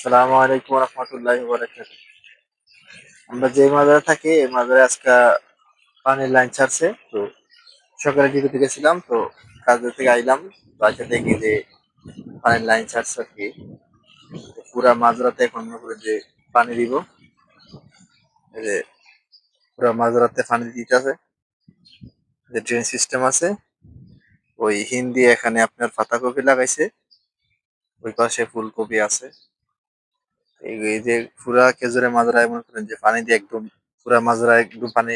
আসসালামু আলাইকুম রহমতুল্লাহি বারাকাতুহু। আমরা যে মাজারে থাকি এই মাজারে আজকে পানির লাইন ছাড়ছে। তো সকালে ডিউটিতে গেছিলাম, তো কাজে থেকে আইলাম, বাসা দেখি যে পানির লাইন ছাড়ছে আর কি। তো পুরা মাঝরাতে এখন মনে করেন যে পানি দিব, এই যে পুরা মাঝরাতে পানি দিতেছে। যে ড্রেন সিস্টেম আছে, ওই হিন্দি এখানে আপনার পাতাকপি লাগাইছে, ওই পাশে ফুলকপি আছে। এই যে পুরা খেজুরের মাজরায় মনে করেন যে পানি দিয়ে একদম পুরা মাজরা একদম পানি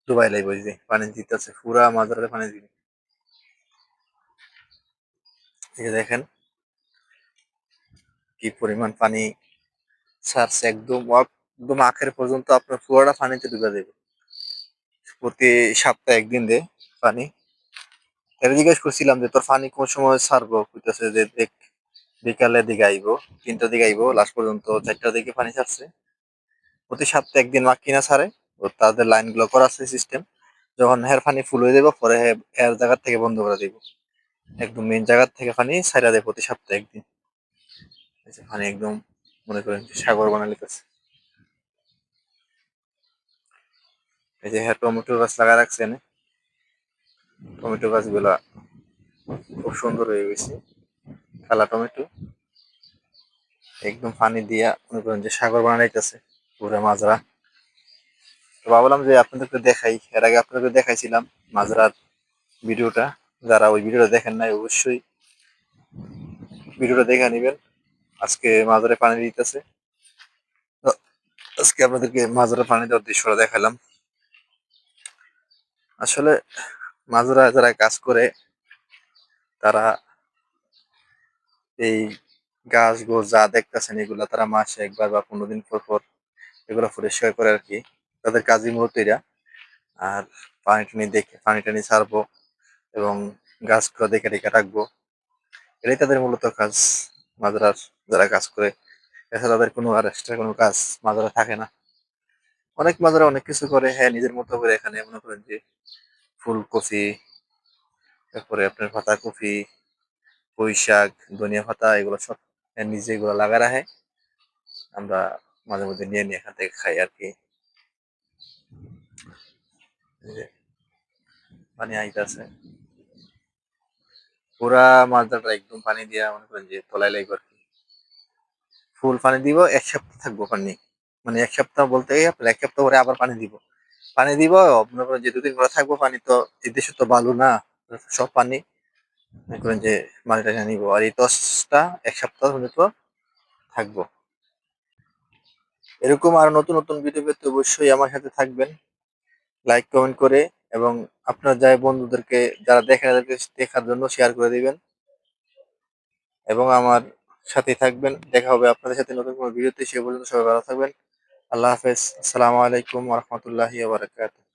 ডুবাই লাগবে, ওই যে পানি দিতেছে পুরা মাজরাতে পানি দিবে। এই যে দেখেন কি পরিমাণ পানি ছাড়ছে, একদম আখের পর্যন্ত আপনার পুরোটা পানিতে ডুবে যাবে। প্রতি সপ্তাহে একদিন দে পানি। এর জিজ্ঞেস করছিলাম যে তোর পানি কোন সময় ছাড়বো, কইতেছে যে দেখ বিকালের দিকে আইবো, 3টার দিকে আইবো, লাস্ট পর্যন্ত 4টার দিকে পানি ছাড়ছে। প্রতি সপ্তাহে একদিন কিনা ছাড়ে। ও তাদের লাইন গুলো করা আছে সিস্টেম, যখন হের পানি ফুল হয়ে যাবে পরে এর জায়গা থেকে বন্ধ করে দিব। একদম মেন জায়গা থেকে পানি ছাইড়া দেয় প্রতি সপ্তাহে একদিন। এই যে পানি একদম মনে করেন যে সাগর বানায় লিতেছে। এই যে হ্যাঁ টমেটো গাছ লাগা রাখছে এনে, টমেটো গাছগুলা খুব সুন্দর হয়ে গেছে, কালা টমেটো। একদম পানি দিয়া মনে করেন যে সাগর বানাইতেছে পুরো মাজরা। তো ভাবলাম যে আপনাদেরকে দেখাই, এর আগে আপনাদের দেখাইছিলাম মাজরার ভিডিওটা। যারা ওই ভিডিওটা দেখেন নাই অবশ্যই ভিডিওটা দেখে নিবেন। আজকে মাজারে পানি দিতেছে, তো আজকে আপনাদেরকে মাজরা পানি দেওয়ার দৃশ্যটা দেখালাম। আসলে মাজরা যারা কাজ করে তারা এই গাছ গোছ যা দেখতেছেন এগুলা তারা মাসে একবার বা 15 দিন পর পর এগুলো পরিষ্কার করে আর কি। তাদের কাজই মূলত এরা। আর পানি টানি দেখে পানি টানি ছাড়বো এবং গাছগুলো দেখে দেখে রাখবো, এটাই তাদের মূলত কাজ মাজরার। যারা কাজ করে এছাড়া তাদের কোনো আর এক্সট্রা কোনো কাজ মাজরা থাকে না। অনেক মাজরা অনেক কিছু করে, হ্যাঁ নিজের মতো করে। এখানে মনে করেন যে ফুলকপি, তারপরে আপনার পাতাকপি, পুঁই শাক, ধনিয়া পাতা, এগুলো সব নিজে এগুলো লাগা রাখে। আমরা মাঝে মধ্যে নিয়ে নিয়ে এখান থেকে খাই আর কি। এই যে পানি আইতাছে, পুরা মাছটা একদম পানি দিয়া মনে করেন যে তলায় লাগবে আর কি। ফুল পানি দিব, 1 সপ্তাহ থাকবো পানি। মানে 1 সপ্তাহ বলতে আপনার 1 সপ্তাহ পরে আবার পানি দিব। পানি দিব মনে করেন যে 2 দিন পরে থাকবো পানি, তো এই দেশে তো বালু না, সব পানি মনে করেন যে মাটিটা নিব। আর এই টসটা 1 সপ্তাহ পর্যন্ত থাকবো। এরকম আরো নতুন নতুন ভিডিও পেতে অবশ্যই আমার সাথে থাকবেন, লাইক কমেন্ট করে। এবং আপনার যাই বন্ধুদেরকে যারা দেখেন তাদেরকে দেখার জন্য শেয়ার করে দিবেন এবং আমার সাথেই থাকবেন। দেখা হবে আপনাদের সাথে নতুন কোনো ভিডিওতে, সে পর্যন্ত সবাই ভালো থাকবেন। আল্লাহ হাফেজ। আসসালামু আলাইকুম ওয়া রাহমাতুল্লাহি ওয়া বারাকাতুহু।